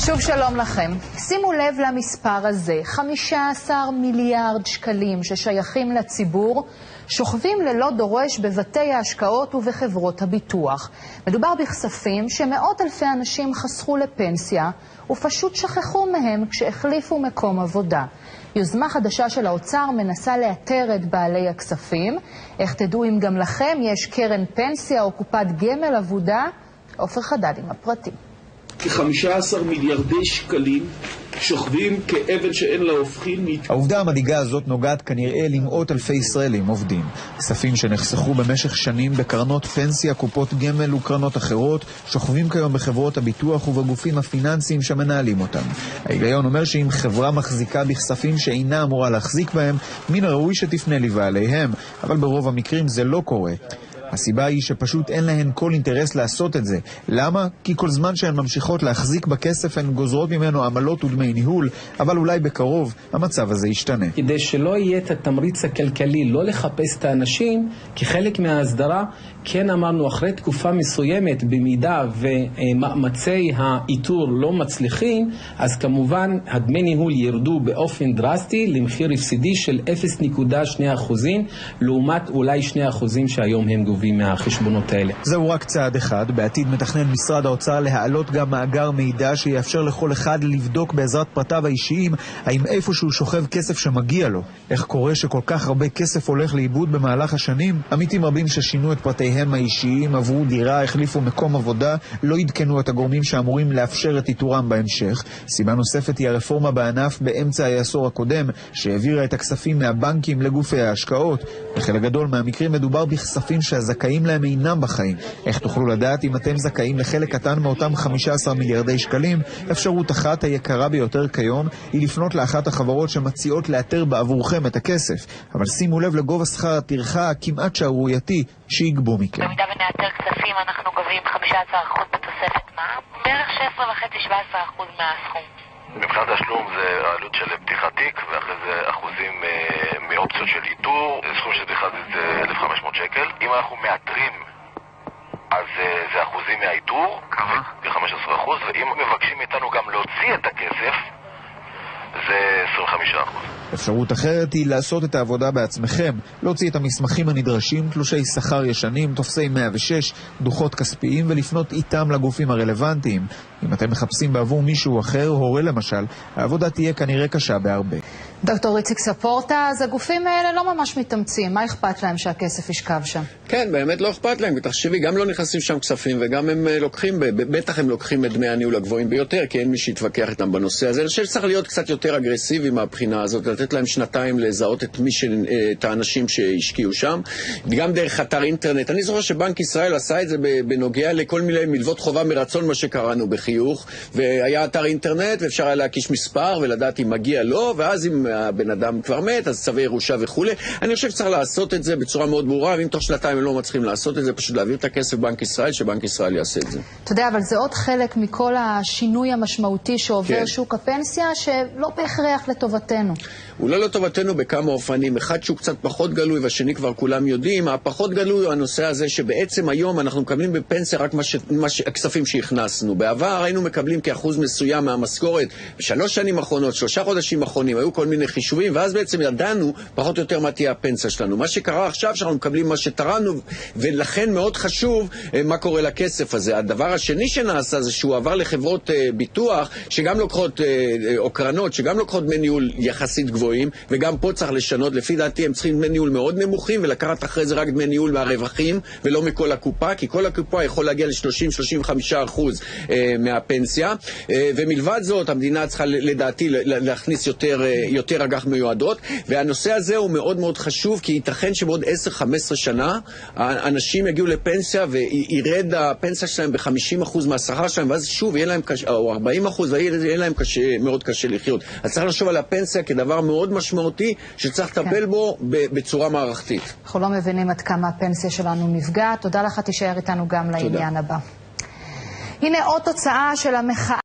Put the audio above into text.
שוב שלום לכם. שימו לב למספר הזה, 15 מיליארד שקלים ששייכים לציבור, שוכבים ללא דורש בבתי ההשקעות ובחברות הביטוח. מדובר בכספים שמאות אלפי אנשים חסכו לפנסיה ופשוט שכחו מהם כשהחליפו מקום עבודה. יוזמה חדשה של האוצר מנסה לאתר את בעלי הכספים. איך תדעו אם גם לכם יש קרן פנסיה או קופת גמל עבודה? עופר חדד עם הפרטים. כ-15 מיליארדי שקלים שוכבים כאבן שאין לה הופכין. העובדה המדאיגה הזאת נוגעת כנראה למאות אלפי ישראלים עובדים. כספים שנחסכו במשך שנים בקרנות פנסיה, קופות גמל וקרנות אחרות, שוכבים כיום בחברות הביטוח ובגופים הפיננסיים שמנהלים אותם. ההיגיון אומר שאם חברה מחזיקה בכספים שאינה אמורה להחזיק בהם, מן הראוי שתפנה לבעליהם, אבל ברוב המקרים זה לא קורה. הסיבה היא שפשוט אין להן כל אינטרס לעשות את זה. למה? כי כל זמן שהן ממשיכות להחזיק בכסף הן גוזרות ממנו עמלות ודמי ניהול, אבל אולי בקרוב המצב הזה ישתנה. כדי שלא יהיה את התמריץ הכלכלי לא לחפש את האנשים, כחלק מההסדרה, כן אמרנו אחרי תקופה מסוימת, במידה ומאמצי האיתור לא מצליחים, אז כמובן הדמי ניהול ירדו באופן דרסטי למחיר הפסידי של 0.2%, לעומת אולי 2% שהיום הם גובים מהחשבונות האלה. זהו רק צעד אחד. בעתיד מתכנן משרד האוצר להעלות גם מאגר מידע שיאפשר לכל אחד לבדוק בעזרת פרטיו האישיים האם איפשהו שוכב כסף שמגיע לו. איך קורה שכל כך הרבה כסף הולך לאיבוד במהלך השנים? עמיתים רבים ששינו את פרטיהם האישיים, עברו דירה, החליפו מקום עבודה, לא עדכנו את הגורמים שאמורים לאפשר את איתורם בהמשך. סיבה נוספת היא הרפורמה בענף באמצע העשור הקודם, שהעבירה את הכספים מהבנקים לגופי ההשקעות. בחלק גדול מהמקרים מדובר בכספים שהזכאים להם אינם בחיים. איך תוכלו לדעת אם אתם זכאים לחלק קטן מאותם 15 מיליארדי שקלים? אפשרות אחת היקרה ביותר כיום היא לפנות לאחת החברות שמציעות לאתר בעבורכם את הכסף. אבל שימו לב לגובה שכר הטרחה הכמעט שערורייתי שיגבו מכם. במידה ונאתר כספים אנחנו גובים 15% בתוספת מע"מ, בערך 16.5-17% מהסכום. מבחינת השלום זה העלות של פתיחת תיק, ואחרי זה אחוזים מאופציות של איתור. סכום של פתיחת זה 1,500 שקל. אם אנחנו מאתרים, אז זה אחוזים מהאיתור, כ-15%, ואם מבקשים איתנו גם להוציא את הכסף, זה 25%. אפשרות אחרת היא לעשות את העבודה בעצמכם, להוציא את המסמכים הנדרשים, תלושי שכר ישנים, תופסי 106, דוחות כספיים, ולפנות איתם לגופים הרלוונטיים. אם אתם מחפשים בעבור מישהו אחר, הורה למשל, העבודה תהיה כנראה קשה בהרבה. דוקטור איציק ספורטה, אז הגופים האלה לא ממש מתאמצים. מה אכפת להם שהכסף ישכב שם? כן, באמת לא אכפת להם. תחשבי, גם לא נכנסים שם כספים, וגם הם לוקחים, בטח הם לוקחים את דמי הניהול הגבוהים ביותר, כי אין מי שיתווכח איתם בנושא הזה. אני חושב שצריך להיות קצת יותר אגרסיבי מהבחינה הזאת, לתת להם שנתיים לזהות את האנשים שהשקיעו שם. גם דרך אתר אינטרנט. אני זוכר שבנק ישראל עשה את זה בנוגע לכל מיני מלוות חובה מרצון, מה שקראנו בחיוך, והיה אתר אינטרנט, ואפשר היה להקיש מספר ולדעת אם מגיע לו, ואז אם הבן אדם כבר מת, אז צווי ירושה וכו'. אני חושב שצריך לעשות את זה בצורה מאוד ברורה, ואם תוך שנתיים הם לא מצליחים לעשות את זה, פשוט להעביר את הכסף בבנק ישראל, שבנק ישראל יעשה את זה. אתה יודע, אבל זה עוד חלק מכל השינוי המשמעותי שעובר שוק הפנסיה, שלא בהכרח לטובתנו. הוא לא לטובתנו בכמה אופנים. אחד שהוא קצת פחות גלוי, והשני כבר כולם יודעים. הפחות גלוי הוא הנושא הזה שבעצם היום אנחנו מקבלים בפנסיה רק הכספים שהכנסנו. בעבר היינו מקבלים כאחוז מסוים מהמשכורת. בשלוש שנים האחרונות, 3 חודשים האחרונים, היו כל מיני חישובים, ואז בעצם ידענו פחות או יותר מה תהיה הפנסיה שלנו. מה שקרה עכשיו שאנחנו מקבלים מה שתרמנו, ולכן מאוד חשוב מה קורה לכסף הזה. הדבר השני שנעשה זה שהוא עבר לחברות ביטוח, שגם לוקחות, או קרנות, שגם לוקחות דמי ניהול יחסית גבוהים, וגם פה צריך לשנות. לפי דעתי הם צריכים דמי ניהול מאוד נמוכים, ולקחת אחרי זה רק דמי ניהול מהרווחים, ולא מכל הקופה, כי כל הקופה יכול להגיע ל-30-35% מהפנסיה. ומלבד זאת, המדינה צריכה לדעתי להכניס יותר אג"ח מיועדות, והנושא הזה הוא מאוד מאוד חשוב, כי ייתכן שבעוד 10-15 שנה אנשים יגיעו לפנסיה וירד הפנסיה שלהם ב-50% מהשכר שלהם, ואז שוב יהיה להם קשה, או 40%, ויהיה להם מאוד קשה לחיות. אז צריך לחשוב על הפנסיה כדבר מאוד משמעותי שצריך לטפל בו בצורה מערכתית. אנחנו לא מבינים עד כמה הפנסיה שלנו נפגעת. תודה לך, תישאר איתנו גם לעניין הבא. הנה עוד תוצאה של המחאה